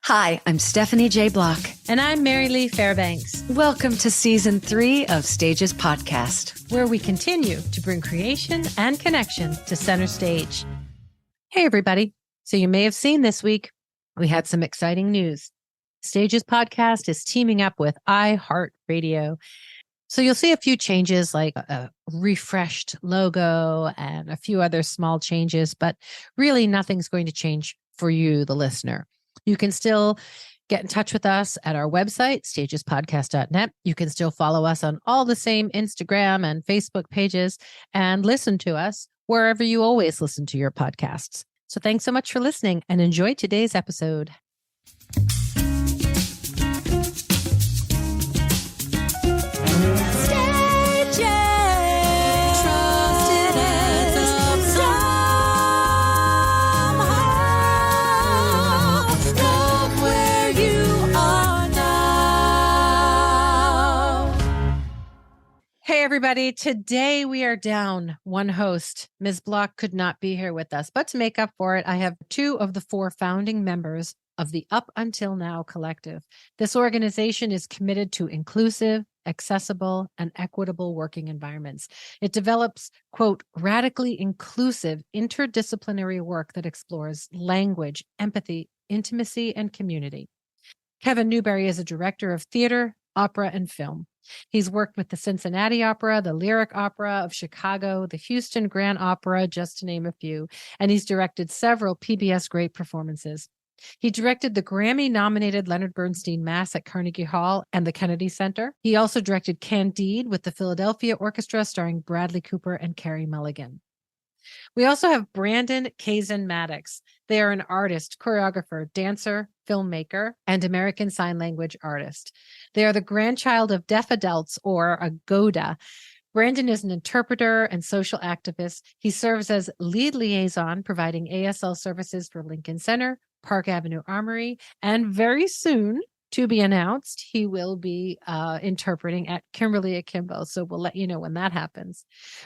Hi, I'm Stephanie J. Block. And I'm Mary Lee Fairbanks. Welcome to Season 3 of Stages Podcast, where we continue to bring creation and connection to center stage. Hey, everybody. So you may have seen this week, we had some exciting news. Stages Podcast is teaming up with iHeartRadio. So you'll see a few changes like a refreshed logo and a few other small changes, but really nothing's going to change for you, the listener. You can still get in touch with us at our website, stagespodcast.net. You can still follow us on all the same Instagram and Facebook pages and listen to us wherever you always listen to your podcasts. So thanks so much for listening and enjoy today's episode. Hey, everybody. Today we are down one host. Ms. Block could not be here with us, but to make up for it, I have two of the four founding members of the Up Until Now Collective. This organization is committed to inclusive, accessible, and equitable working environments. It develops, quote, radically inclusive interdisciplinary work that explores language, empathy, intimacy, and community. Kevin Newbury is a director of theater, opera, and film. He's worked with the Cincinnati Opera, the Lyric Opera of Chicago, the Houston Grand Opera, just to name a few, and he's directed several PBS Great Performances. He directed the Grammy-nominated Leonard Bernstein Mass at Carnegie Hall and the Kennedy Center. He also directed Candide with the Philadelphia Orchestra starring Bradley Cooper and Carey Mulligan. We also have Brandon Kazen-Maddox. They are an artist, choreographer, dancer, filmmaker, and American Sign Language artist. They are the grandchild of deaf adults, or a GODA. Brandon is an interpreter and social activist. He serves as lead liaison, providing ASL services for Lincoln Center, Park Avenue Armory, and very soon, to be announced, he will be interpreting at Kimberly Akimbo. So we'll let you know when that happens.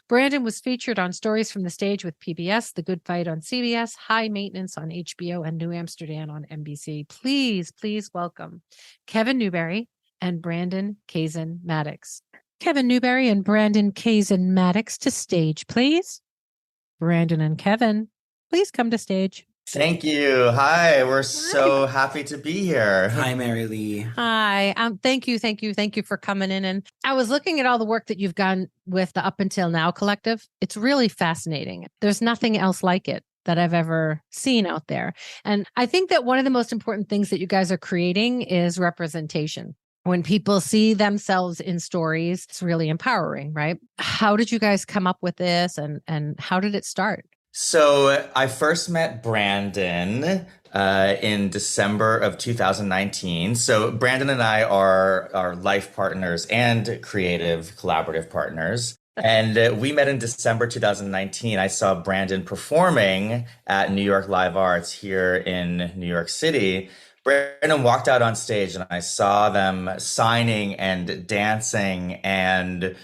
Brandon was featured on Stories from the Stage with PBS, The Good Fight on CBS, High Maintenance on HBO, and New Amsterdam on NBC. Please welcome Kevin Newbury and Brandon Kazen-Maddox. Kevin Newbury and Brandon Kazen-Maddox to stage, please. Brandon and Kevin, please come to stage. Thank you. Hi, we're so happy to be here. Hi, Mary Lee. Hi. Thank you for coming in. And I was looking at all the work that you've done with the Up Until Now Collective. It's really fascinating. There's nothing else like it that I've ever seen out there. And I think that one of the most important things that you guys are creating is representation. When people see themselves in stories, it's really empowering, right? How did you guys come up with this and how did it start? So I first met Brandon in December of 2019. So Brandon and I are life partners and creative collaborative partners. And we met in December 2019. I saw Brandon performing at New York Live Arts here in New York City. Brandon walked out on stage and I saw them signing and dancing and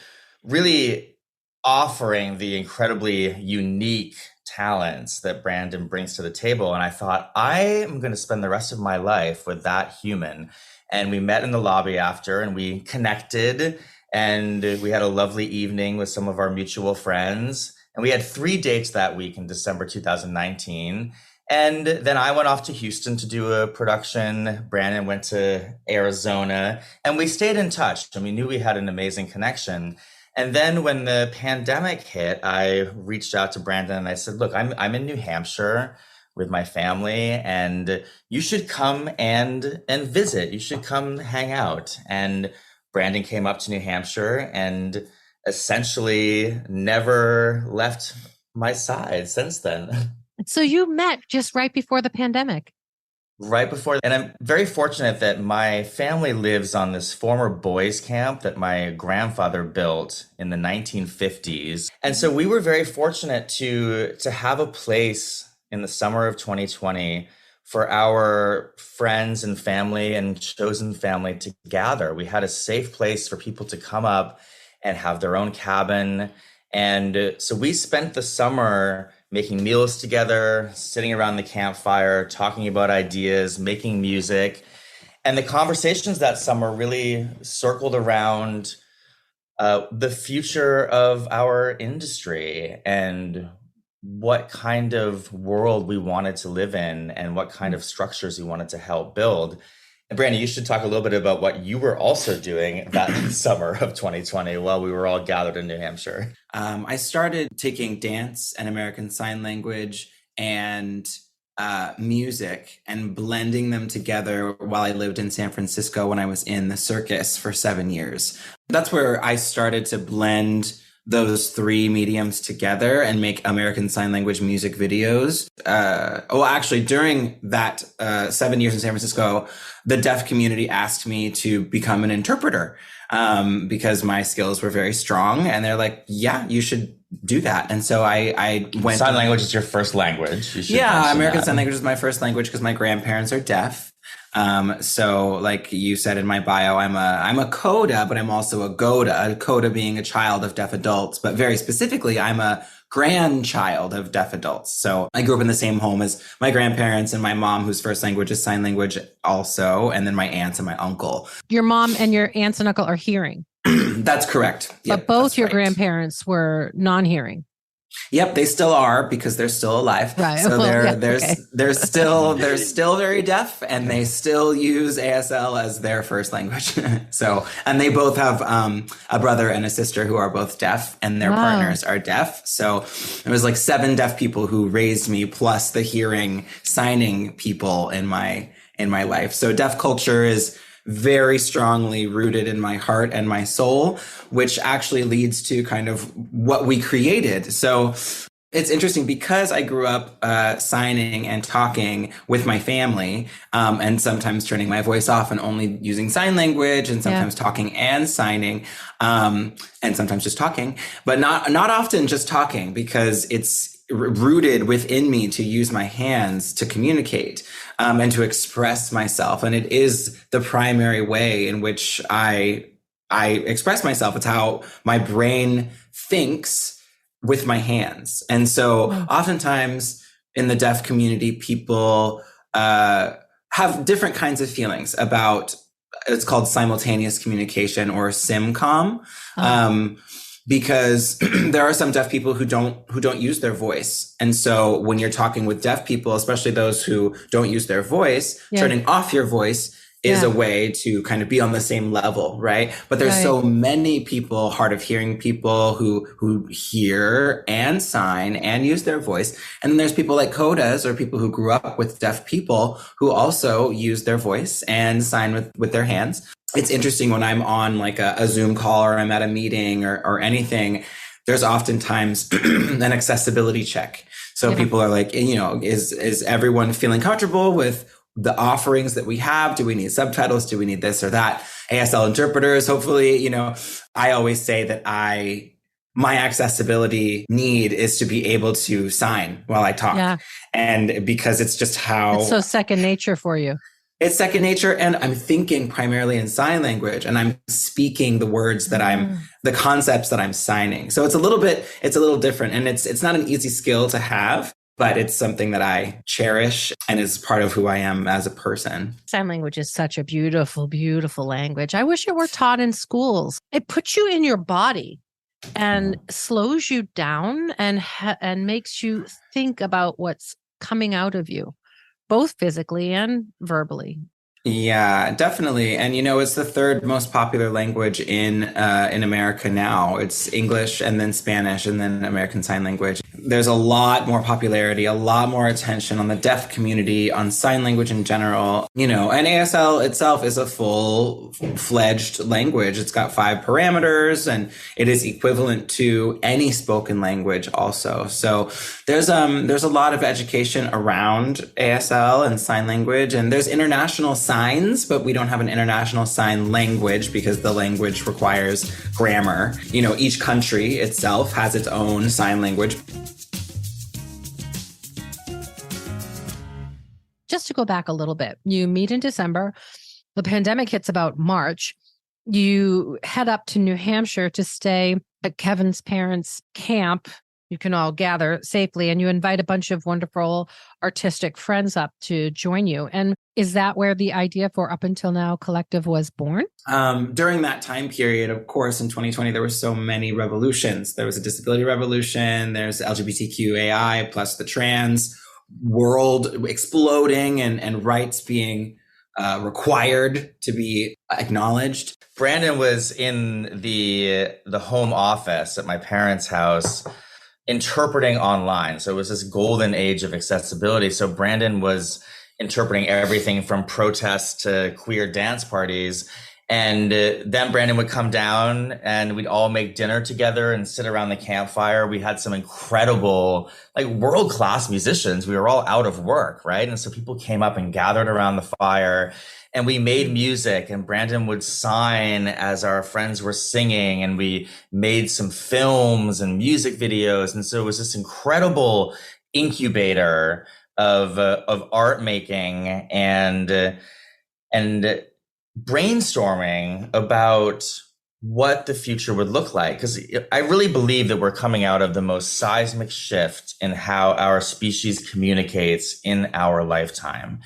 really offering the incredibly unique talents that Brandon brings to the table. And I thought, I am going to spend the rest of my life with that human. And we met in the lobby after and we connected and we had a lovely evening with some of our mutual friends. And we had 3 dates that week in December 2019. And then I went off to Houston to do a production. Brandon went to Arizona and we stayed in touch and we knew we had an amazing connection. And then when the pandemic hit, I reached out to Brandon and I said, look, I'm in New Hampshire with my family and you should come and visit. You should come hang out. And Brandon came up to New Hampshire and essentially never left my side since then. So you met just right before the pandemic. Right before. And I'm very fortunate that my family lives on this former boys camp that my grandfather built in the 1950s. And so we were very fortunate to have a place in the summer of 2020 for our friends and family and chosen family to gather. We had a safe place for people to come up and have their own cabin. And so we spent the summer making meals together, sitting around the campfire, talking about ideas, making music. And the conversations that summer really circled around the future of our industry and what kind of world we wanted to live in and what kind of structures we wanted to help build. And Brandon, you should talk a little bit about what you were also doing that summer of 2020 while we were all gathered in New Hampshire. I started taking dance and American Sign Language and music and blending them together while I lived in San Francisco when I was in the circus for 7 years. That's where I started to blend those three mediums together and make American Sign Language music videos. Actually, during that 7 years in San Francisco, the deaf community asked me to become an interpreter because my skills were very strong. And they're like, yeah, you should do that. And so I went. Sign language is your first language. Yeah, American Sign Language is my first language because my grandparents are deaf. So like you said in my bio, I'm a CODA, but I'm also a GODA, a CODA being a child of deaf adults, but very specifically, I'm a grandchild of deaf adults. So I grew up in the same home as my grandparents and my mom, whose first language is sign language also, and then my aunts and my uncle. Your mom and your aunts and uncle are hearing. That's correct. But both your grandparents were non-hearing. Yep, they still are because they're still alive. Right. So they're still very deaf, and they still use ASL as their first language. And they both have a brother and a sister who are both deaf, and their partners are deaf. So it was like 7 deaf people who raised me, plus the hearing, signing people in my life. So deaf culture is very strongly rooted in my heart and my soul, which actually leads to kind of what we created. So it's interesting because I grew up signing and talking with my family, and sometimes turning my voice off and only using sign language, and sometimes talking and signing, and sometimes just talking, but not often just talking, because it's rooted within me to use my hands to communicate and to express myself. And it is the primary way in which I express myself. It's how my brain thinks with my hands. And so oftentimes in the deaf community, people have different kinds of feelings about, it's called simultaneous communication, or SIMCOM. Because there are some deaf people who don't use their voice. And so when you're talking with deaf people, especially those who don't use their voice, turning off your voice is a way to kind of be on the same level, right? But there's so many people, hard of hearing people who hear and sign and use their voice. And then there's people like CODAs, or people who grew up with deaf people who also use their voice and sign with their hands. It's interesting when I'm on like a Zoom call, or I'm at a meeting or anything, there's oftentimes an accessibility check. So people are like, is everyone feeling comfortable with the offerings that we have? Do we need subtitles? Do we need this or that? ASL interpreters, hopefully, I always say that my accessibility need is to be able to sign while I talk. Yeah. And because it's just how it's so second nature for you. It's second nature. And I'm thinking primarily in sign language, and I'm speaking the words that the concepts that I'm signing. So it's a little different, and it's not an easy skill to have, but it's something that I cherish and is part of who I am as a person. Sign language is such a beautiful, beautiful language. I wish it were taught in schools. It puts you in your body and slows you down and makes you think about what's coming out of you, both physically and verbally. Yeah, definitely. And, it's the third most popular language in America now. It's English, and then Spanish, and then American Sign Language. There's a lot more popularity, a lot more attention on the deaf community, on sign language in general, and ASL itself is a full-fledged language. It's got 5 parameters, and it is equivalent to any spoken language also. So there's a lot of education around ASL and sign language, and there's international signs, but we don't have an international sign language because the language requires grammar. Each country itself has its own sign language. Just to go back a little bit, you meet in December. The pandemic hits about March. You head up to New Hampshire to stay at Kevin's parents' camp you can all gather safely, and you invite a bunch of wonderful artistic friends up to join you. And is that where the idea for Up Until Now Collective was born? During that time period, of course, in 2020, there were so many revolutions. There was a disability revolution, there's LGBTQAI plus the trans world exploding and rights being required to be acknowledged. Brandon was in the home office at my parents' house interpreting online. So it was this golden age of accessibility. So Brandon was interpreting everything from protests to queer dance parties. And then Brandon would come down and we'd all make dinner together and sit around the campfire. We had some incredible, like world-class musicians. We were all out of work, right? And so people came up and gathered around the fire and we made music, and Brandon would sign as our friends were singing, and we made some films and music videos. And so it was this incredible incubator of art making and brainstorming about what the future would look like. Because I really believe that we're coming out of the most seismic shift in how our species communicates in our lifetime.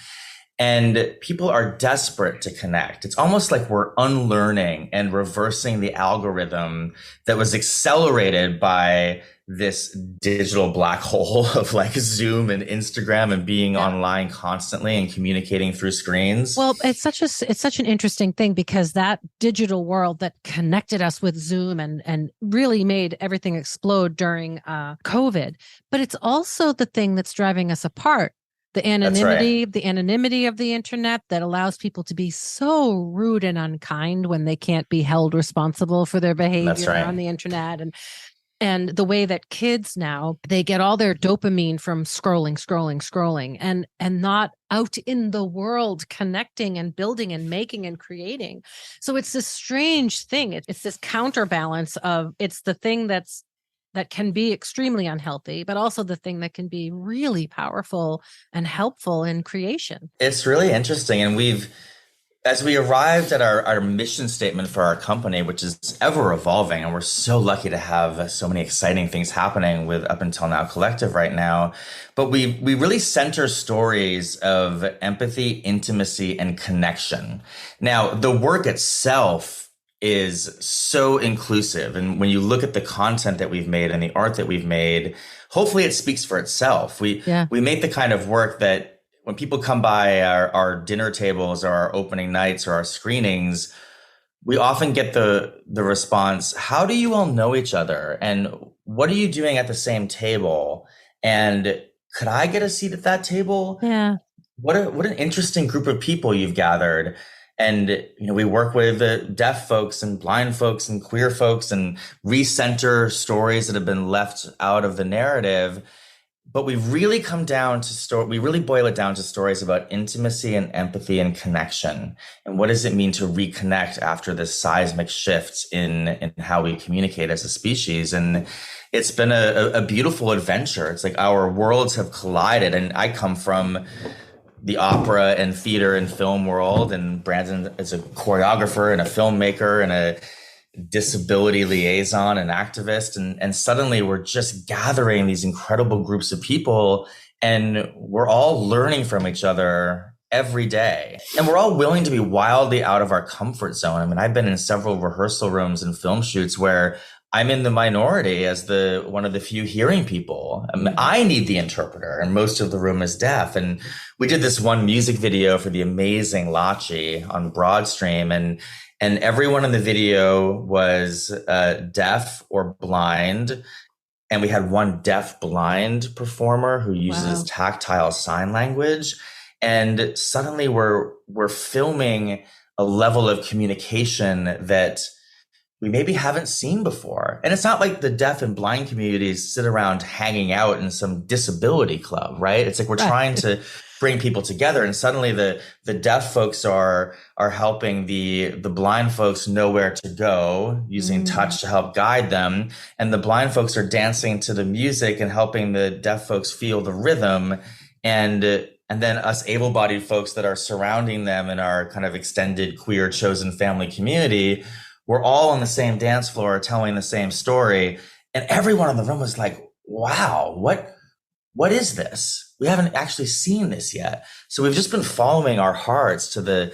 And people are desperate to connect. It's almost like we're unlearning and reversing the algorithm that was accelerated by this digital black hole of like Zoom and Instagram and being online constantly and communicating through screens. Well, it's such an interesting thing, because that digital world that connected us with Zoom and really made everything explode during COVID, but it's also the thing that's driving us apart. The anonymity, the anonymity of the internet that allows people to be so rude and unkind when they can't be held responsible for their behavior on the internet. And the way that kids now, they get all their dopamine from scrolling, and not out in the world connecting and building and making and creating. So it's this strange thing. It's this counterbalance of, it's the thing that can be extremely unhealthy, but also the thing that can be really powerful and helpful in creation. It's really interesting. And as we arrived at our mission statement for our company, which is ever evolving, and we're so lucky to have so many exciting things happening with Up Until Now Collective right now, but we really center stories of empathy, intimacy, and connection. Now, the work itself is so inclusive. And when you look at the content that we've made and the art that we've made, hopefully it speaks for itself. We make the kind of work that when people come by our dinner tables or our opening nights or our screenings, we often get the response, how do you all know each other? And what are you doing at the same table? And could I get a seat at that table? Yeah. What an interesting group of people you've gathered. And, we work with deaf folks and blind folks and queer folks and recenter stories that have been left out of the narrative. But we really we really boil it down to stories about intimacy and empathy and connection. And what does it mean to reconnect after this seismic shift in how we communicate as a species? And it's been a beautiful adventure. It's like our worlds have collided. And I come from the opera and theater and film world, and Brandon is a choreographer and a filmmaker and a disability liaison and activist. And suddenly we're just gathering these incredible groups of people, and we're all learning from each other every day. And we're all willing to be wildly out of our comfort zone. I mean, I've been in several rehearsal rooms and film shoots where I'm in the minority as one of the few hearing people. I need the interpreter, and most of the room is deaf. And we did this one music video for the amazing Lachi on Broadstream, and everyone in the video was deaf or blind. And we had one deaf blind performer who uses tactile sign language. And suddenly we're filming a level of communication that we maybe haven't seen before. And it's not like the deaf and blind communities sit around hanging out in some disability club, right? It's like we're trying to bring people together, and suddenly the deaf folks are helping the blind folks know where to go, using touch to help guide them. And the blind folks are dancing to the music and helping the deaf folks feel the rhythm. And then us able-bodied folks that are surrounding them in our kind of extended queer chosen family community, we're all on the same dance floor telling the same story. And everyone in the room was like, wow, what is this? We haven't actually seen this yet. So we've just been following our hearts to the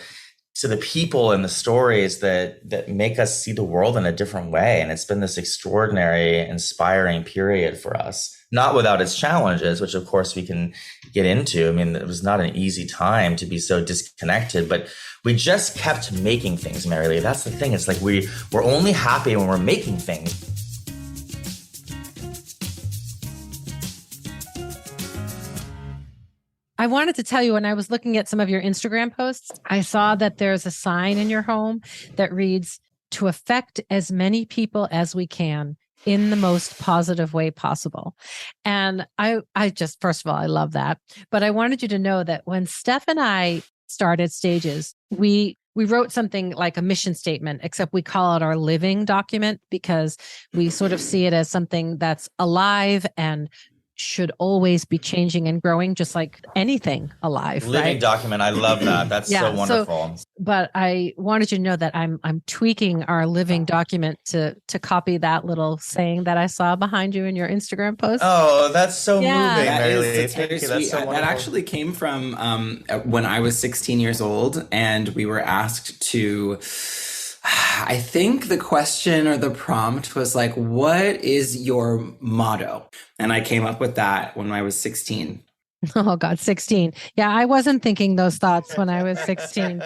people and the stories that make us see the world in a different way. And it's been this extraordinary, inspiring period for us, not without its challenges, which of course we can get into. I mean, it was not an easy time to be so disconnected, but we just kept making things, Mary Lee. That's the thing. It's like we're only happy when we're making things. I wanted to tell you, when I was looking at some of your Instagram posts, I saw that there's a sign in your home that reads, "To affect as many people as we can in the most positive way possible." And I just, first of all, I love that. But I wanted you to know that when Steph and I started Stages, we wrote something like a mission statement, except we call it our living document because we sort of see it as something that's alive and should always be changing and growing, just like anything alive. Living right? document. I love that. That's so wonderful. But I wanted you to know that I'm tweaking our living document to copy that little saying that I saw behind you in your Instagram post. Oh, that's so moving, Mary Lee. That's Thank you. That's so wonderful. That actually came from when I was 16 years old, and we were asked to. I think the question or the prompt was like, what is your motto? And I came up with that when I was 16. Oh God, 16. Yeah, I wasn't thinking those thoughts when I was 16.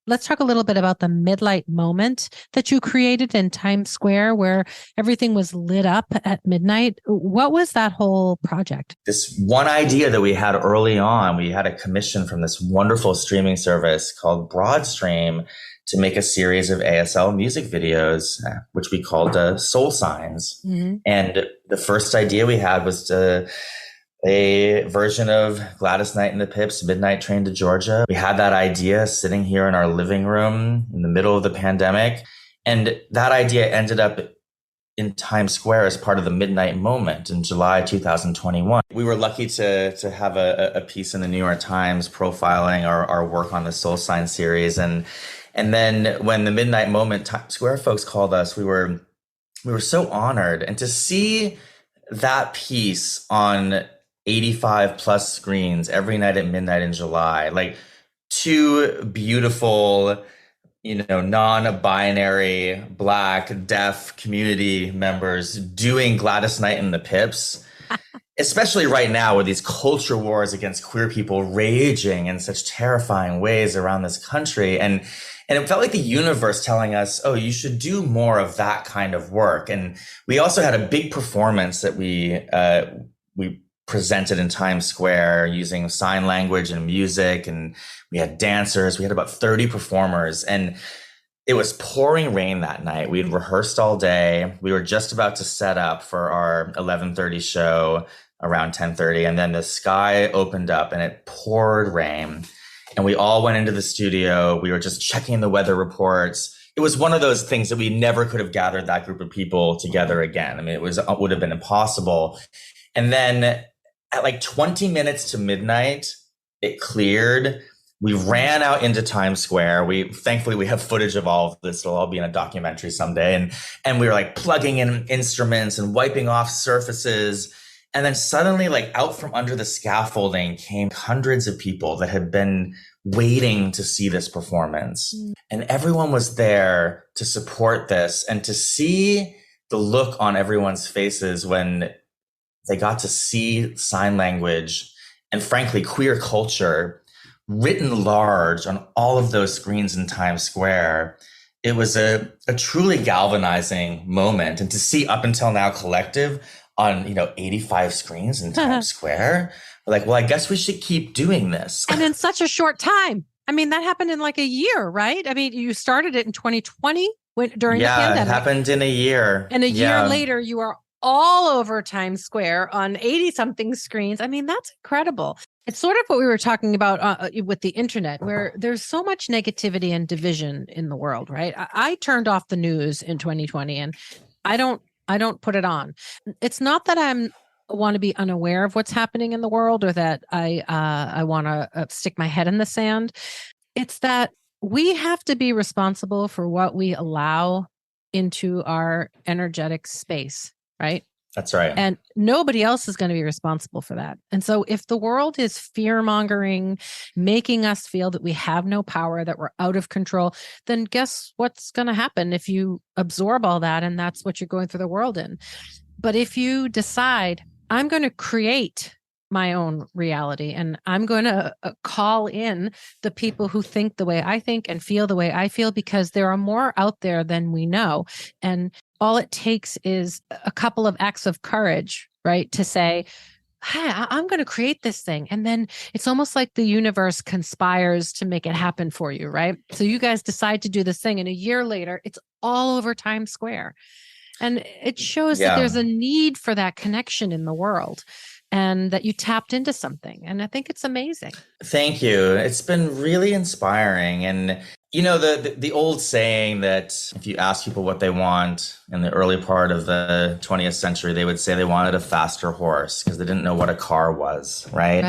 Let's talk a little bit about the midnight moment that you created in Times Square where everything was lit up at midnight. What was that whole project? This one idea that we had early on, we had a commission from this wonderful streaming service called Broadstream to make a series of ASL music videos, which we called Soul Signs. Mm-hmm. And the first idea we had was a version of Gladys Knight and the Pips' Midnight Train to Georgia. We had that idea sitting here in our living room in the middle of the pandemic. And that idea ended up in Times Square as part of the Midnight Moment in July 2021. We were lucky to have a piece in the New York Times profiling our work on the Soul Sign series. And then when the Midnight Moment Times Square folks called us, we were so honored. And to see that piece on 85 plus screens every night at midnight in July, like two beautiful, non-binary, Black, deaf community members doing Gladys Knight and the Pips, especially right now with these culture wars against queer people raging in such terrifying ways around this country. And it felt like the universe telling us, oh, you should do more of that kind of work. And we also had a big performance that we presented in Times Square using sign language and music. And we had dancers. We had about 30 performers. And it was pouring rain that night. We had rehearsed all day. We were just about to set up for our 11:30 show around 10:30. And then the sky opened up and it poured rain. And we all went into the studio. We were just checking the weather reports. It was one of those things that we never could have gathered that group of people together again. I mean, it would have been impossible. And then at like 20 minutes to midnight, it cleared. We ran out into Times Square. Thankfully we have footage of all of this. It'll all be in a documentary someday. And we were like plugging in instruments and wiping off surfaces. And then suddenly, like out from under the scaffolding came hundreds of people that had been waiting to see this performance. And everyone was there to support this and to see the look on everyone's faces when they got to see sign language and frankly, queer culture written large on all of those screens in Times Square. It was a truly galvanizing moment. And to see Up Until Now Collective on 85 screens in Times Square, we're like, well, I guess we should keep doing this. And in such a short time. I mean, that happened in like a year, right? I mean, you started it in 2020 during the pandemic. Yeah, it happened in a year. And a year later, you are all over Times Square on 80-something screens. I mean, that's incredible. It's sort of what we were talking about with the internet, where there's so much negativity and division in the world, right? I turned off the news in 2020 and I don't put it on. It's not that I want to be unaware of what's happening in the world or that I want to stick my head in the sand. It's that we have to be responsible for what we allow into our energetic space, right? That's right. And nobody else is going to be responsible for that. And so if the world is fear mongering, making us feel that we have no power, that we're out of control, then guess what's going to happen if you absorb all that and that's what you're going through the world in. But if you decide, I'm going to create my own reality and I'm going to call in the people who think the way I think and feel the way I feel, because there are more out there than we know. And all it takes is a couple of acts of courage, right? To say, hey, I'm going to create this thing. And then it's almost like the universe conspires to make it happen for you, right? So you guys decide to do this thing, and a year later, it's all over Times Square. And it shows that there's a need for that connection in the world, and that you tapped into something. And I think it's amazing. Thank you. It's been really inspiring. And, you know, the old saying that if you ask people what they want in the early part of the 20th century, they would say they wanted a faster horse because they didn't know what a car was, right?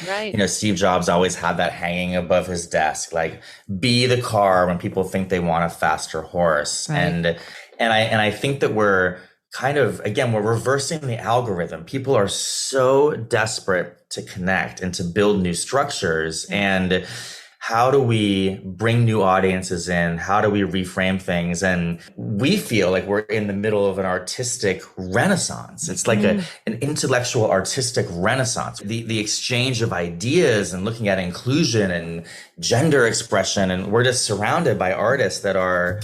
Right. You know, Steve Jobs always had that hanging above his desk, like, be the car when people think they want a faster horse. Right. And I think that we're kind of, again, we're reversing the algorithm. People are so desperate to connect and to build new structures. And how do we bring new audiences in? How do we reframe things? And we feel like we're in the middle of an artistic renaissance. It's like an intellectual artistic renaissance. The exchange of ideas and looking at inclusion and gender expression. And we're just surrounded by artists that are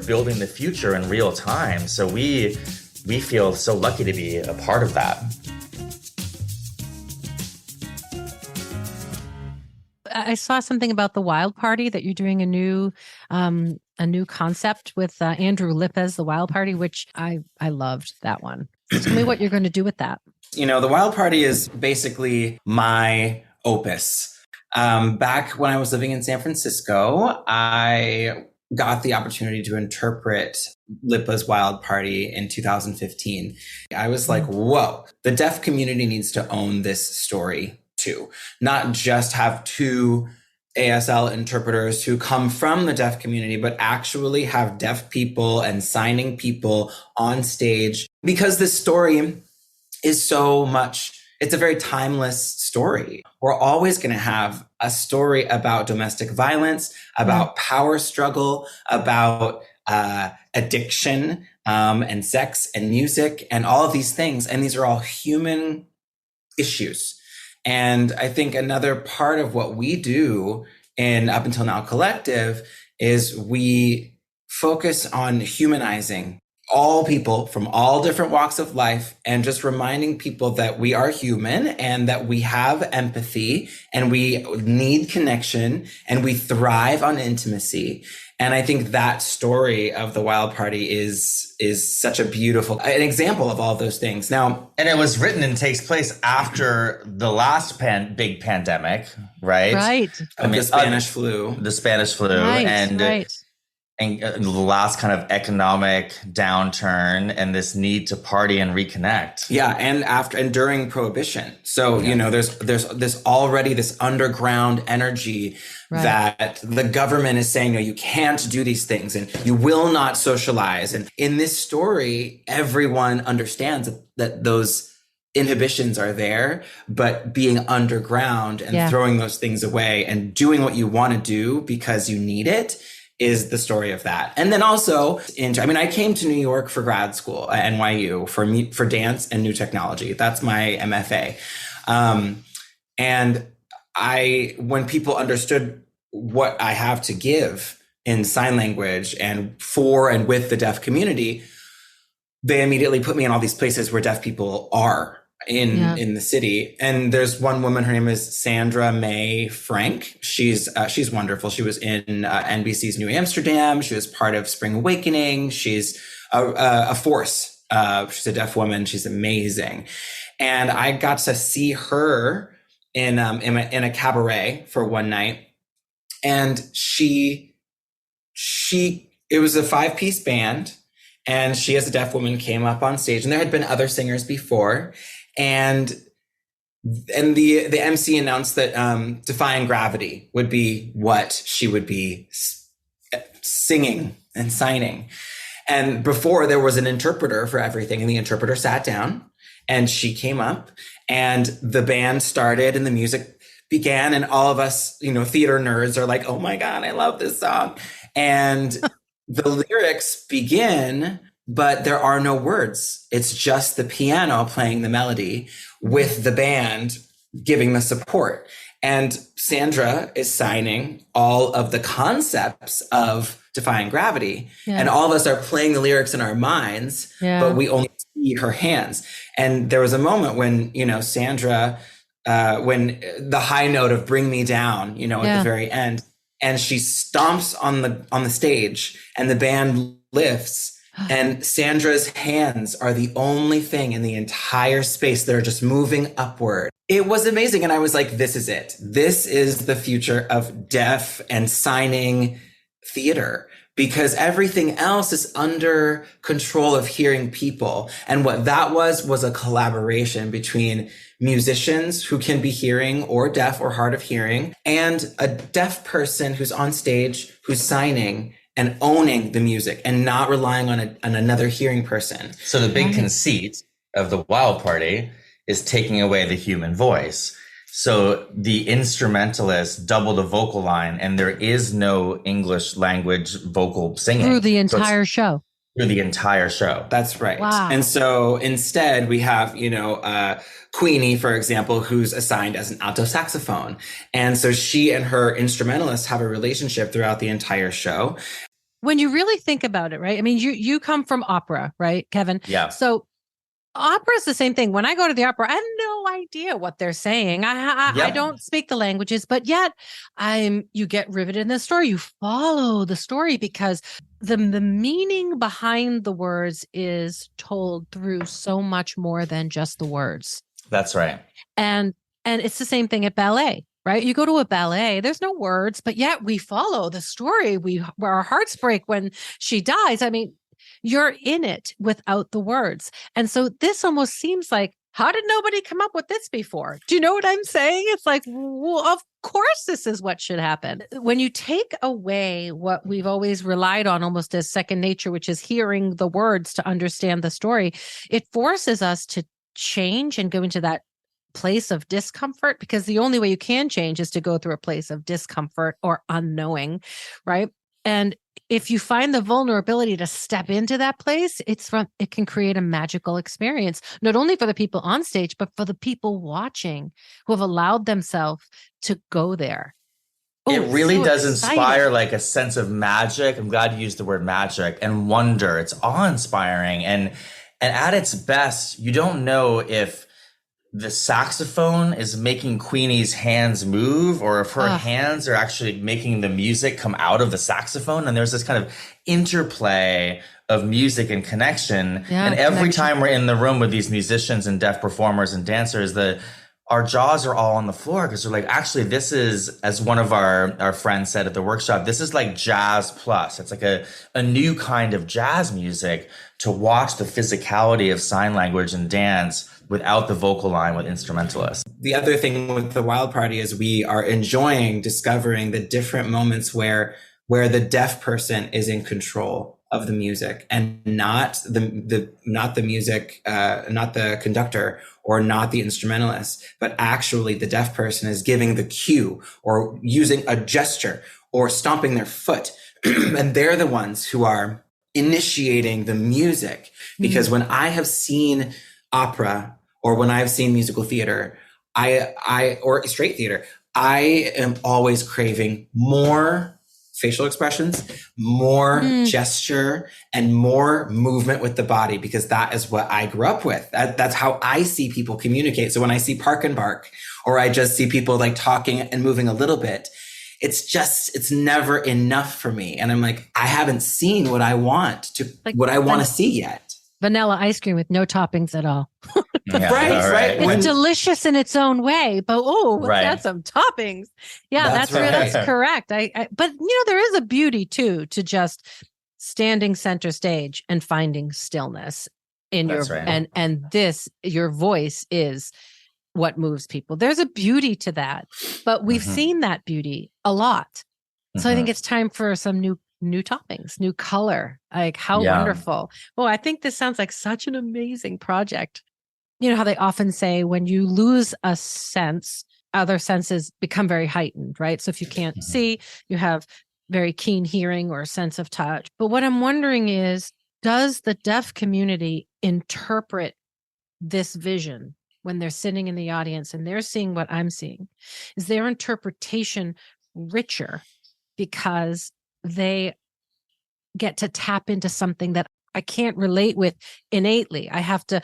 building the future in real time. So we feel so lucky to be a part of that. I saw something about the Wild Party, that you're doing a new concept with Andrew Lippas, the Wild Party, which I loved that one. Tell me what you're going to do with that. You know, the Wild Party is basically my opus. Back when I was living in San Francisco, I got the opportunity to interpret Lippas' Wild Party in 2015. I was like, whoa, the deaf community needs to own this story too. Not just have two ASL interpreters who come from the deaf community, but actually have deaf people and signing people on stage, because this story is so much, it's a very timeless story. We're always going to have a story about domestic violence, about power struggle, about addiction, and sex and music and all of these things. And these are all human issues. And I think another part of what we do in Up Until Now Collective is we focus on humanizing all people from all different walks of life and just reminding people that we are human and that we have empathy and we need connection and we thrive on intimacy. And I think that story of the Wild Party is such a beautiful, an example of all those things. Now, and it was written and takes place after the last big pandemic, right? Right. The Spanish flu. The Spanish flu. Right, and right. And the last kind of economic downturn and this need to party and reconnect. Yeah, and after and during Prohibition. So, you know, there's already this underground energy that the government is saying, no, you can't do these things and you will not socialize. And in this story, everyone understands that those inhibitions are there, but being underground and throwing those things away and doing what you want to do because you need it is the story of that. And then also, I came to New York for grad school at NYU for dance and new technology. That's my MFA. And when people understood what I have to give in sign language and for and with the deaf community, they immediately put me in all these places where deaf people are in the city. And there's one woman, her name is Sandra Mae Frank. She's wonderful. She was in NBC's New Amsterdam. She was part of Spring Awakening. She's a force. She's a deaf woman. She's amazing. And I got to see her in a cabaret for one night. And it was a 5-piece band. And she, as a deaf woman, came up on stage, and there had been other singers before. And the MC announced that Defying Gravity would be what she would be singing and signing. And before there was an interpreter for everything, and the interpreter sat down and she came up and the band started and the music began, and all of us, theater nerds are like, oh my God, I love this song. And the lyrics begin, but there are no words. It's just the piano playing the melody with the band giving the support. And Sandra is signing all of the concepts of Defying Gravity. Yeah. And all of us are playing the lyrics in our minds, but we only see her hands. And there was a moment when, Sandra, when the high note of Bring Me Down, at the very end, and she stomps on the stage and the band lifts, and Sandra's hands are the only thing in the entire space that are just moving upward. It was amazing. And I was like, this is it. This is the future of deaf and signing theater, because everything else is under control of hearing people. And what that was a collaboration between musicians who can be hearing or deaf or hard of hearing, and a deaf person who's on stage, who's signing and owning the music and not relying on another hearing person. So the big conceit of the Wild Party is taking away the human voice. So the instrumentalists double the vocal line, and there is no English language vocal singing. Through the entire show. Through the entire show. That's right. Wow. And so instead we have, Queenie, for example, who's assigned as an alto saxophone. And so she and her instrumentalist have a relationship throughout the entire show. When you really think about it, right? I mean, you come from opera, right, Kevin? Yeah. So opera is the same thing. When I go to the opera, I have no idea what they're saying. I don't speak the languages, but yet you get riveted in the story. You follow the story because the meaning behind the words is told through so much more than just the words. That's right. And it's the same thing at ballet, right? You go to a ballet, there's no words, but yet we follow the story. Where our hearts break when she dies. I mean, you're in it without the words. And so this almost seems like, how did nobody come up with this before? Do you know what I'm saying? It's like, well, of course, this is what should happen. When you take away what we've always relied on almost as second nature, which is hearing the words to understand the story, it forces us to change and go into that place of discomfort, because the only way you can change is to go through a place of discomfort or unknowing, right? And if you find the vulnerability to step into that place, it can create a magical experience, not only for the people on stage, but for the people watching who have allowed themselves to go there. It really does inspire like a sense of magic. I'm glad you used the word magic, and wonder. It's awe-inspiring. And at its best, you don't know if the saxophone is making Queenie's hands move, or if her hands are actually making the music come out of the saxophone. And there's this kind of interplay of music and connection. Yeah, and every time we're in the room with these musicians and deaf performers and dancers, our jaws are all on the floor, because they're like, actually, this is, as one of our friends said at the workshop, this is like jazz plus. It's like a new kind of jazz music, to watch the physicality of sign language and dance without the vocal line with instrumentalists. The other thing with the Wild Party is we are enjoying discovering the different moments where the deaf person is in control of the music, and not the music, not the conductor or not the instrumentalist, but actually the deaf person is giving the cue or using a gesture or stomping their foot. And they're the ones who are initiating the music. Because when I have seen opera, or when I've seen musical theater, or straight theater, I am always craving more facial expressions, more gesture, and more movement with the body, because that is what I grew up with. That's how I see people communicate. So when I see Park and Bark, or I just see people like talking and moving a little bit, it's never enough for me. And I'm like, I haven't seen what I want to see yet. Vanilla ice cream with no toppings at all. Yeah, right. It's delicious in its own way, but let's add some toppings. Yeah, that's correct. But there is a beauty too to just standing center stage and finding stillness in your voice is what moves people. There's a beauty to that, but we've seen that beauty a lot. So I think it's time for some new new toppings, new color. Like how Yeah. wonderful. Oh, I think this sounds like such an amazing project. You know how they often say when you lose a sense, other senses become very heightened, right? So if you can't see, you have very keen hearing or sense of touch. But what I'm wondering is, does the deaf community interpret this vision when they're sitting in the audience and they're seeing what I'm seeing? Is their interpretation richer because they get to tap into something that I can't relate with innately? I have to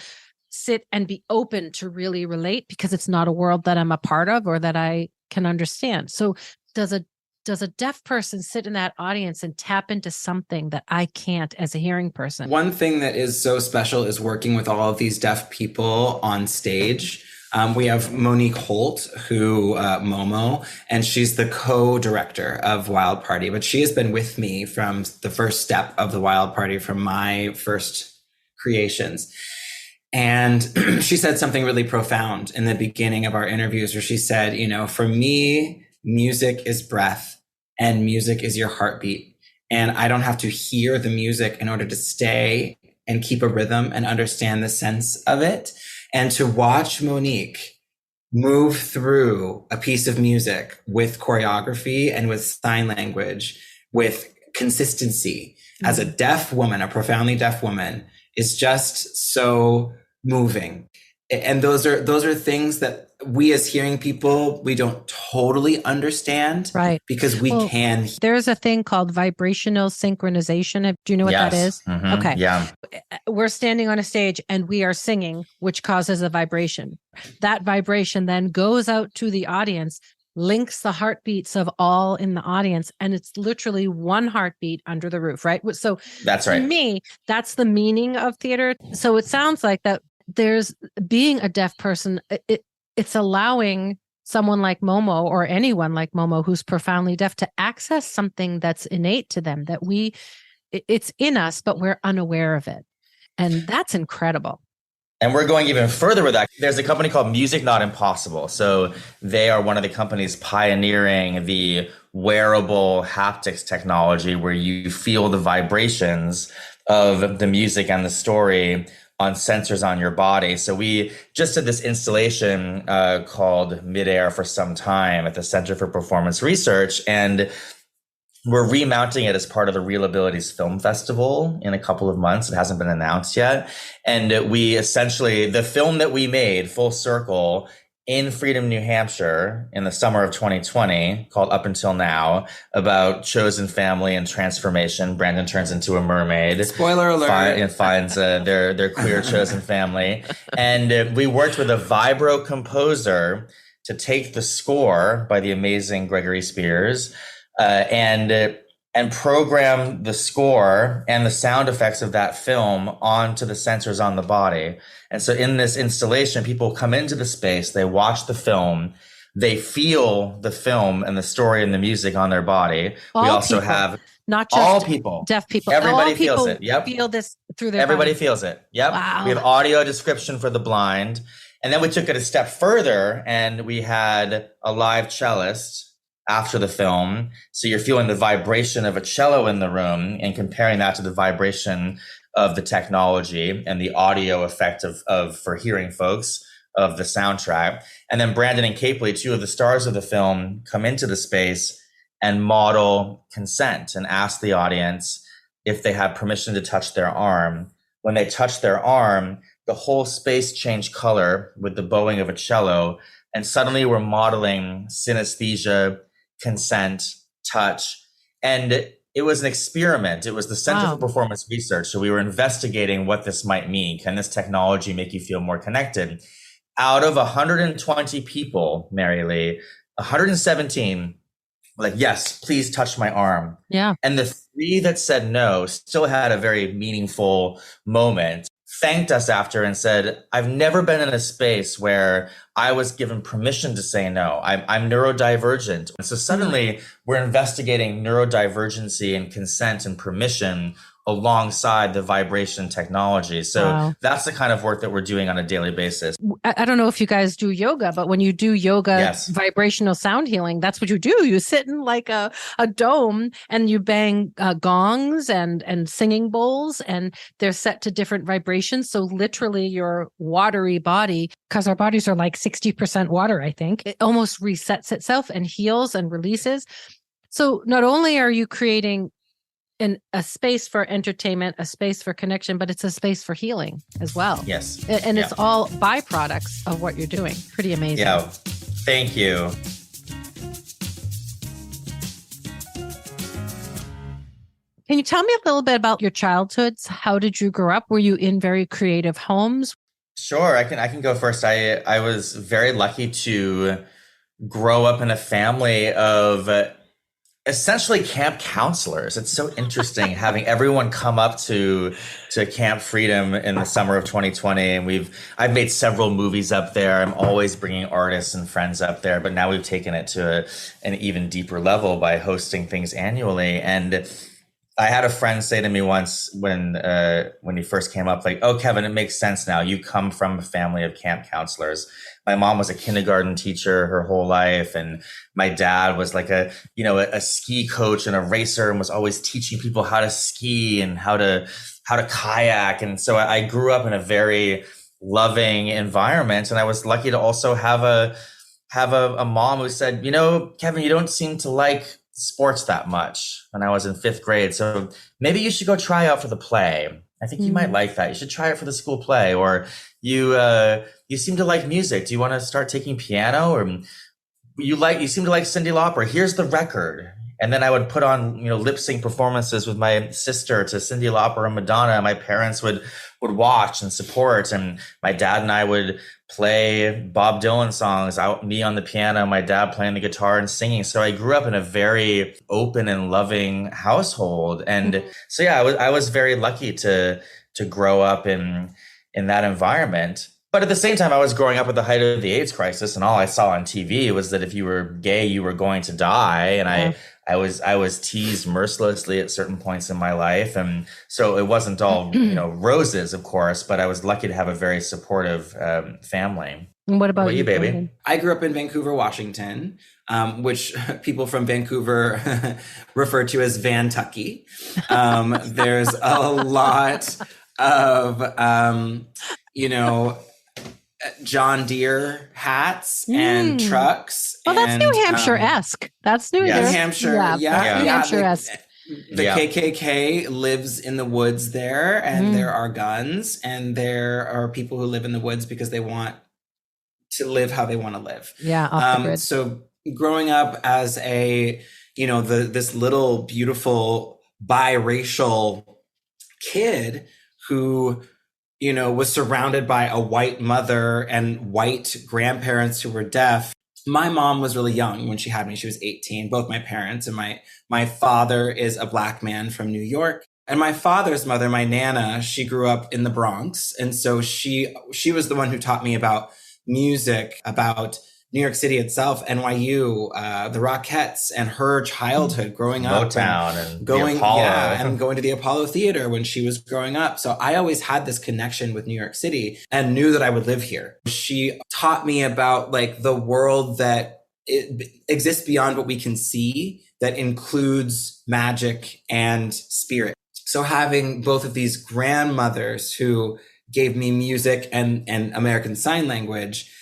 sit and be open to really relate because it's not a world that I'm a part of or that I can understand. So does a deaf person sit in that audience and tap into something that I can't as a hearing person? One thing that is so special is working with all of these deaf people on stage. We have Monique Holt, who Momo, and she's the co-director of Wild Party, but she has been with me from the first step of the Wild Party, from my first creations. And she said something really profound in the beginning of our interviews, where she said, you know, for me, music is breath and music is your heartbeat. And I don't have to hear the music in order to stay and keep a rhythm and understand the sense of it. And to watch Monique move through a piece of music with choreography and with sign language, with consistency, as a deaf woman, a profoundly deaf woman, is just so moving. And those are things that we as hearing people, we don't totally understand, right? Because we can. There's a thing called vibrational synchronization. Do you know what that is? Mm-hmm. Okay. Yeah. We're standing on a stage and we are singing, which causes a vibration. That vibration then goes out to the audience, links the heartbeats of all in the audience, and it's literally one heartbeat under the roof, right? So that's right. To me, that's the meaning of theater. So it sounds like that there's being a deaf person, it's allowing someone like Momo or anyone like Momo who's profoundly deaf to access something that's innate to them, that it's in us, but we're unaware of it. And that's incredible. And we're going even further with that. There's a company called Music Not Impossible. So they are one of the companies pioneering the wearable haptics technology, where you feel the vibrations of the music and the story on sensors on your body. So we just did this installation called Midair for some time at the Center for Performance Research, and we're remounting it as part of the Real Abilities Film Festival in a couple of months. It hasn't been announced yet. And we essentially, the film that we made, Full Circle, in Freedom, New Hampshire in the summer of 2020, called Up Until Now, about chosen family and transformation. Brandon turns into a mermaid. Spoiler alert. And finds their queer chosen family. And we worked with a vibro composer to take the score by the amazing Gregory Spears and program the score and the sound effects of that film onto the sensors on the body. And so in this installation, people come into the space, they watch the film, they feel the film and the story and the music on their body. We also have not just all people, deaf people. Everybody all feels people it. Yep. Feel this through their Everybody body. feels it. Yep. Wow. We have audio description for the blind. And then we took it a step further and we had a live cellist after the film. So you're feeling the vibration of a cello in the room and comparing that to the vibration of the technology and the audio effect of for hearing folks of the soundtrack. And then Brandon and Capely, two of the stars of the film, come into the space and model consent and ask the audience if they have permission to touch their arm. When they touch their arm, the whole space changed color with the bowing of a cello. And suddenly we're modeling synesthesia, consent, touch. And it was an experiment. It was the Center for Performance Research. So we were investigating what this might mean. Can this technology make you feel more connected? Out of 120 people, Mary Lee, 117 were like, yes, please touch my arm. Yeah. And the 3 that said no still had a very meaningful moment, thanked us after and said, I've never been in a space where I was given permission to say no. I'm neurodivergent. And so suddenly we're investigating neurodivergency and consent and permission alongside the vibration technology. So that's the kind of work that we're doing on a daily basis. I don't know if you guys do yoga, but when you do yoga, vibrational sound healing, that's what you do. You sit in like a dome and you bang gongs and singing bowls, and they're set to different vibrations. So literally your watery body, because our bodies are like 60% water, I think, it almost resets itself and heals and releases. So not only are you creating a space for entertainment, a space for connection, but it's a space for healing as well. Yes. And it's all byproducts of what you're doing. Pretty amazing. Yeah. Thank you. Can you tell me a little bit about your childhoods? How did you grow up? Were you in very creative homes? Sure. I can go first. I was very lucky to grow up in a family of essentially camp counselors. It's so interesting having everyone come up to Camp Freedom in the summer of 2020. And I've made several movies up there. I'm always bringing artists and friends up there, but now we've taken it to an even deeper level by hosting things annually. And I had a friend say to me once when he first came up, like, "Oh, Kevin, it makes sense now. You come from a family of camp counselors." My mom was a kindergarten teacher her whole life, and my dad was like a ski coach and a racer, and was always teaching people how to ski and how to kayak. And so I grew up in a very loving environment, and I was lucky to also have a mom who said, "Kevin, you don't seem to like sports that much," when I was in 5th grade. "So maybe you should go try out for the play. I think you might like that. You should try it for the school play. Or you seem to like music. Do you want to start taking piano? Or you seem to like Cyndi Lauper. Here's the record." And then I would put on, lip sync performances with my sister to Cyndi Lauper and Madonna. My parents would watch and support. And my dad and I would play Bob Dylan songs, me on the piano, my dad playing the guitar and singing. So I grew up in a very open and loving household. And so, yeah, I was very lucky to grow up in that environment. But at the same time, I was growing up at the height of the AIDS crisis, and all I saw on TV was that if you were gay, you were going to die. And I was teased mercilessly at certain points in my life. And so it wasn't all, roses, of course, but I was lucky to have a very supportive family. And what about you, baby? I grew up in Vancouver, Washington, which people from Vancouver refer to as Vantucky. There's a lot of, John Deere hats and trucks. Well, that's New Hampshire-esque. That's New Hampshire. Yeah. New Hampshire-esque. The KKK lives in the woods there, and there are guns, and there are people who live in the woods because they want to live how they want to live. Yeah, off the grid. So growing up as this little beautiful biracial kid who was surrounded by a white mother and white grandparents who were deaf. My mom was really young when she had me. She was 18, both my parents. And my father is a Black man from New York. And my father's mother, my Nana, she grew up in the Bronx. And so she was the one who taught me about music, about New York City itself, NYU, the Rockettes, and her childhood growing up. Motown and going, the Apollo. Yeah, and going to the Apollo Theater when she was growing up. So I always had this connection with New York City and knew that I would live here. She taught me about like the world that exists beyond what we can see, that includes magic and spirit. So having both of these grandmothers who gave me music and American Sign Language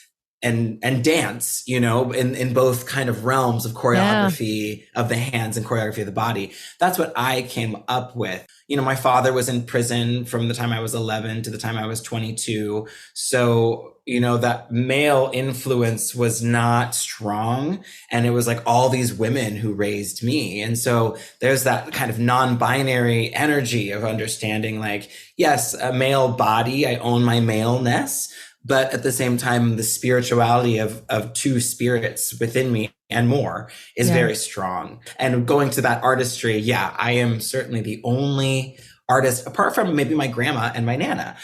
and dance, in both kind of realms of choreography of the hands and choreography of the body. That's what I came up with. My father was in prison from the time I was 11 to the time I was 22. So, that male influence was not strong. And it was like all these women who raised me. And so there's that kind of non-binary energy of understanding like, yes, a male body, I own my maleness. But at the same time, the spirituality of two spirits within me and more is very strong. And going to that artistry, I am certainly the only artists, apart from maybe my grandma and my nana,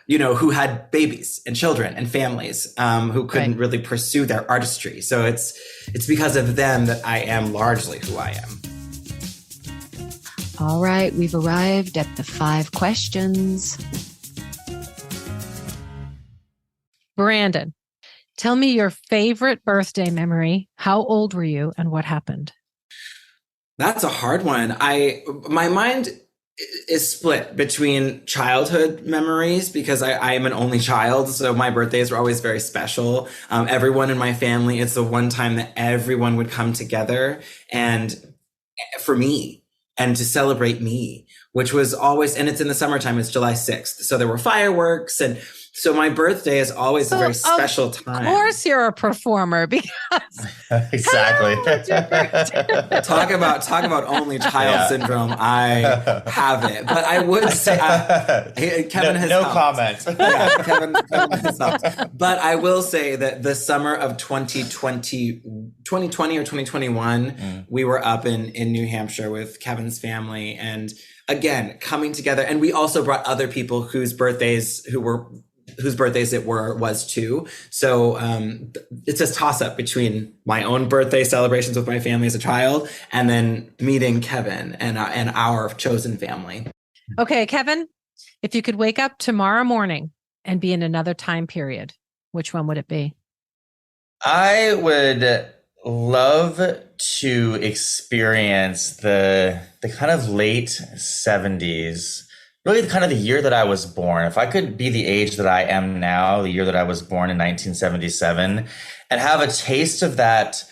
who had babies and children and families, who couldn't really pursue their artistry. So it's because of them that I am largely who I am. All right, we've arrived at the 5 questions. Brandon, tell me your favorite birthday memory. How old were you and what happened? That's a hard one. My mind is split between childhood memories because I am an only child. So my birthdays were always very special. Everyone in my family, it's the one time that everyone would come together and for me and to celebrate me, which was always, and it's in the summertime, it's July 6th. So there were fireworks. And so my birthday is always a very special time. Of course you're a performer because exactly. Talk about only child syndrome. I have it, but I would say Kevin has no helped. comments. Yeah, Kevin has helped. But I will say that the summer of 2020 or 2021, we were up in New Hampshire with Kevin's family, and again coming together. And we also brought other people whose birthdays it was too. So it's a toss up between my own birthday celebrations with my family as a child and then meeting Kevin and our chosen family. Okay, Kevin, if you could wake up tomorrow morning and be in another time period, which one would it be? I would love to experience the kind of late 70s. Really kind of the year that I was born. If I could be the age that I am now, the year that I was born in 1977, and have a taste of that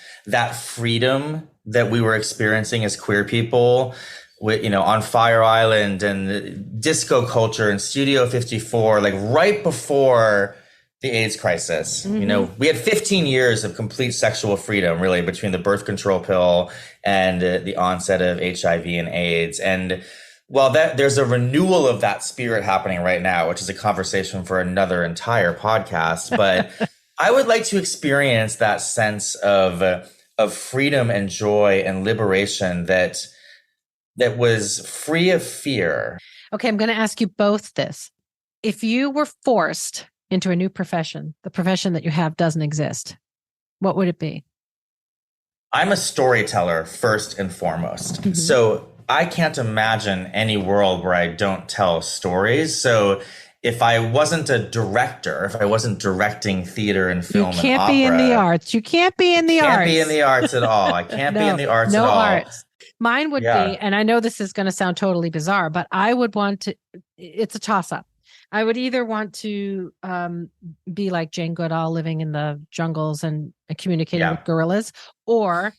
freedom that we were experiencing as queer people, with, on Fire Island and disco culture and Studio 54, like right before the AIDS crisis. We had 15 years of complete sexual freedom, really, between the birth control pill and the onset of HIV and AIDS. And well, there's a renewal of that spirit happening right now, which is a conversation for another entire podcast. But I would like to experience that sense of freedom and joy and liberation that was free of fear. Okay, I'm going to ask you both this. If you were forced into a new profession, the profession that you have doesn't exist, what would it be? I'm a storyteller first and foremost. So I can't imagine any world where I don't tell stories. So if I wasn't a director, if I wasn't directing theater and film and opera. You can't be in the arts. You can't be in the arts. Can't be in the arts at all. I can't be in the arts at all. No arts. Mine would be, and I know this is going to sound totally bizarre, but I would want to, it's a toss-up. I would either want to be like Jane Goodall, living in the jungles and communicating with gorillas, or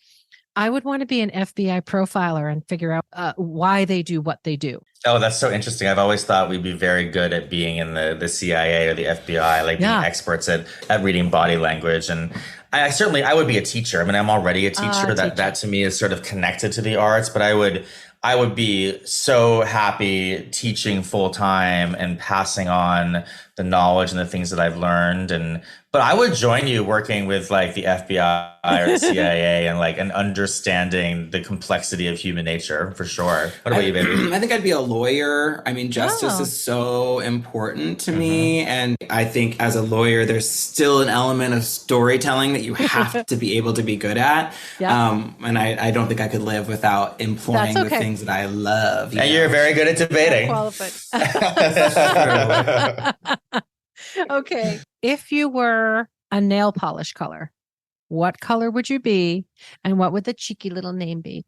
I would want to be an FBI profiler and figure out why they do what they do. Oh, that's so interesting. I've always thought we'd be very good at being in the CIA or the FBI, like being experts at reading body language. And I would be a teacher. I mean, I'm already a teacher. That to me is sort of connected to the arts, but I would be so happy teaching full time and passing on the knowledge and the things that I've learned. But I would join you working with like the FBI or the CIA and understanding the complexity of human nature for sure. What about you, baby? I think I'd be a lawyer. I mean, justice is so important to me. And I think as a lawyer, there's still an element of storytelling that you have to be able to be good at. And I don't think I could live without employing the things that I love. You're very good at debating. Okay. If you were a nail polish color, what color would you be? And what would the cheeky little name be?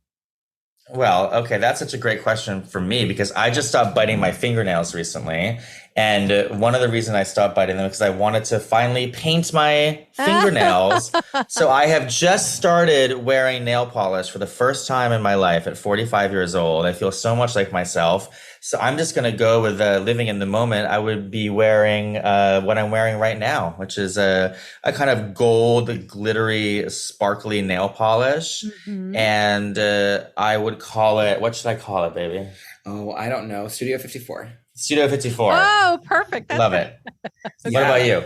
Well, okay, that's such a great question for me because I just stopped biting my fingernails recently. And one of the reasons I stopped biting them is because I wanted to finally paint my fingernails. So I have just started wearing nail polish for the first time in my life at 45 years old. I feel so much like myself. So I'm just going to go with living in the moment. I would be wearing what I'm wearing right now, which is a kind of gold, glittery, sparkly nail polish. And I would call it, what should I call it, baby? Oh, I don't know. Studio 54. Studio 54. Oh, perfect. Love it. What about you?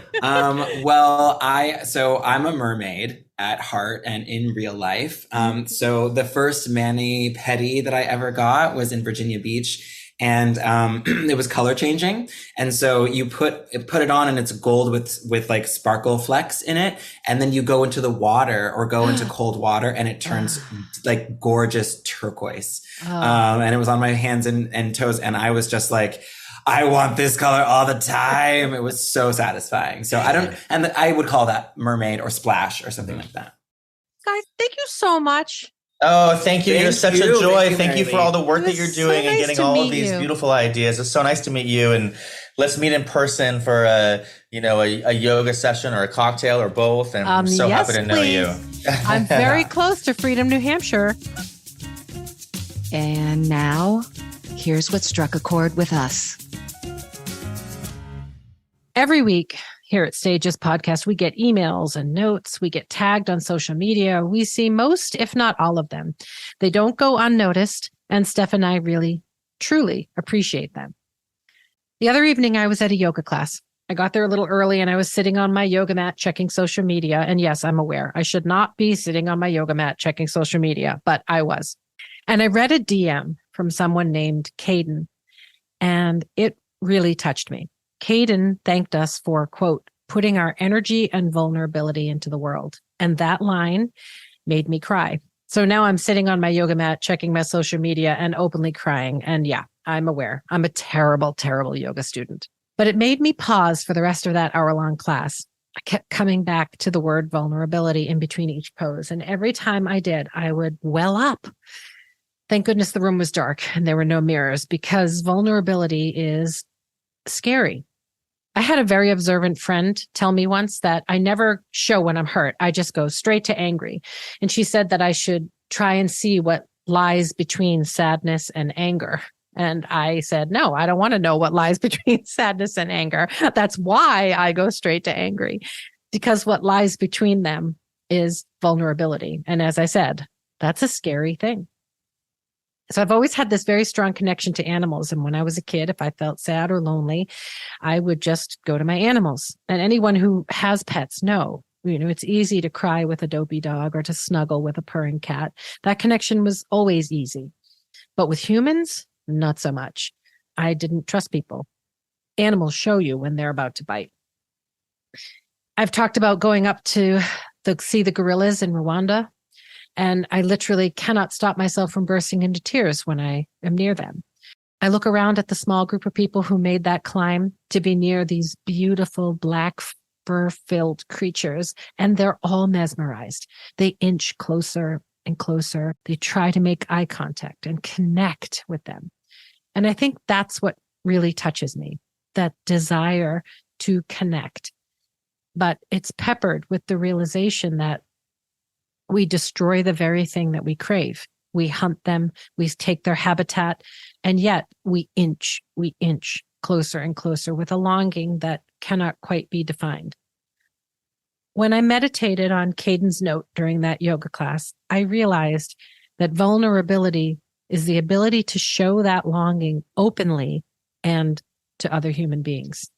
Well, I'm a mermaid at heart and in real life. So the first mani-pedi that I ever got was in Virginia Beach. and it was color changing. And so you put it on, and it's gold with like sparkle flecks in it. And then you go into the water or go into cold water, and it turns like gorgeous turquoise. And it was on my hands and toes, and I was just like, I want this color all the time. It was so satisfying. So I would call that mermaid or splash or something like that. Guys, thank you so much. Oh, thank you. You're such a joy. Thank you for all the work that you're doing and getting all of these beautiful ideas. It's so nice to meet you. And let's meet in person for a yoga session or a cocktail or both. And I'm so happy to know you. I'm very close to Freedom, New Hampshire. And now, here's what struck a chord with us. Every week here at Stages Podcast, we get emails and notes. We get tagged on social media. We see most, if not all of them. They don't go unnoticed, and Steph and I really, truly appreciate them. The other evening, I was at a yoga class. I got there a little early, and I was sitting on my yoga mat checking social media. And yes, I'm aware I should not be sitting on my yoga mat checking social media, but I was. And I read a DM from someone named Kaden, and it really touched me. Kaden thanked us for, quote, putting our energy and vulnerability into the world. And that line made me cry. So now I'm sitting on my yoga mat, checking my social media and openly crying. And yeah, I'm aware I'm a terrible, terrible yoga student. But it made me pause for the rest of that hour-long class. I kept coming back to the word vulnerability in between each pose. And every time I did, I would well up. Thank goodness the room was dark and there were no mirrors, because vulnerability is scary. I had a very observant friend tell me once that I never show when I'm hurt. I just go straight to angry. And she said that I should try and see what lies between sadness and anger. And I said, no, I don't want to know what lies between sadness and anger. That's why I go straight to angry, because what lies between them is vulnerability. And as I said, that's a scary thing. So I've always had this very strong connection to animals. And when I was a kid, if I felt sad or lonely, I would just go to my animals. And anyone who has pets know, it's easy to cry with a dopey dog or to snuggle with a purring cat. That connection was always easy. But with humans, not so much. I didn't trust people. Animals show you when they're about to bite. I've talked about going up to see the gorillas in Rwanda. And I literally cannot stop myself from bursting into tears when I am near them. I look around at the small group of people who made that climb to be near these beautiful black fur-filled creatures, and they're all mesmerized. They inch closer and closer. They try to make eye contact and connect with them. And I think that's what really touches me, that desire to connect. But it's peppered with the realization that we destroy the very thing that we crave. We hunt them, we take their habitat, and yet we inch closer and closer with a longing that cannot quite be defined. When I meditated on Kaden's note during that yoga class, I realized that vulnerability is the ability to show that longing openly and to other human beings.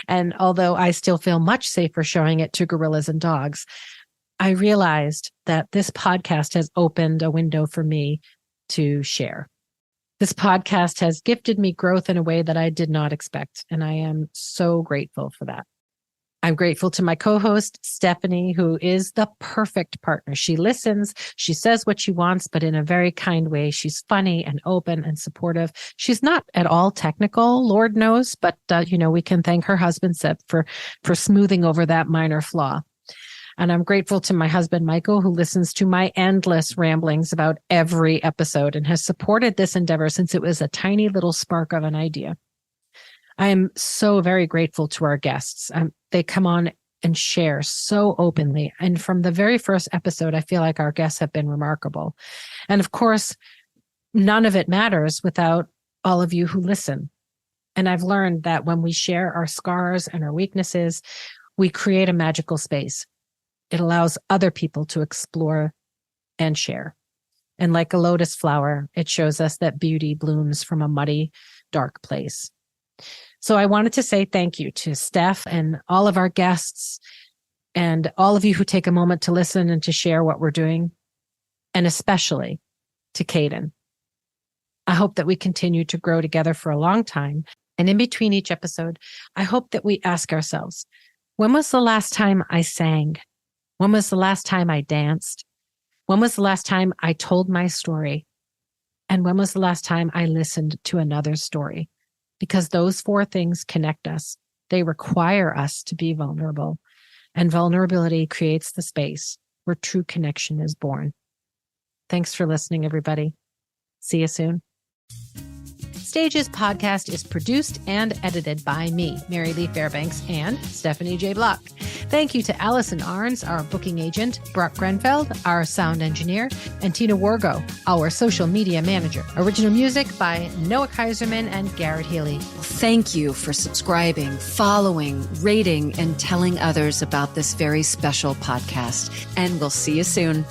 And although I still feel much safer showing it to gorillas and dogs, I realized that this podcast has opened a window for me to share. This podcast has gifted me growth in a way that I did not expect, and I am so grateful for that. I'm grateful to my co-host, Stephanie, who is the perfect partner. She listens, she says what she wants, but in a very kind way. She's funny and open and supportive. She's not at all technical, Lord knows, but we can thank her husband, Seb, for smoothing over that minor flaw. And I'm grateful to my husband, Michael, who listens to my endless ramblings about every episode and has supported this endeavor since it was a tiny little spark of an idea. I am so very grateful to our guests. They come on and share so openly. And from the very first episode, I feel like our guests have been remarkable. And of course, none of it matters without all of you who listen. And I've learned that when we share our scars and our weaknesses, we create a magical space. It allows other people to explore and share. And like a lotus flower, it shows us that beauty blooms from a muddy, dark place. So I wanted to say thank you to Steph and all of our guests and all of you who take a moment to listen and to share what we're doing, and especially to Kaden. I hope that we continue to grow together for a long time. And in between each episode, I hope that we ask ourselves, when was the last time I sang? When was the last time I danced? When was the last time I told my story? And when was the last time I listened to another's story? Because those four things connect us. They require us to be vulnerable. And vulnerability creates the space where true connection is born. Thanks for listening, everybody. See you soon. Stages podcast is produced and edited by me, Mary Lee Fairbanks, and Stephanie J. Block. Thank you to Allison Arns, our booking agent, Brock Grenfeld, our sound engineer, and Tina Wargo, our social media manager. Original music by Noah Kaiserman and Garrett Healy. Thank you for subscribing, following, rating, and telling others about this very special podcast. And we'll see you soon.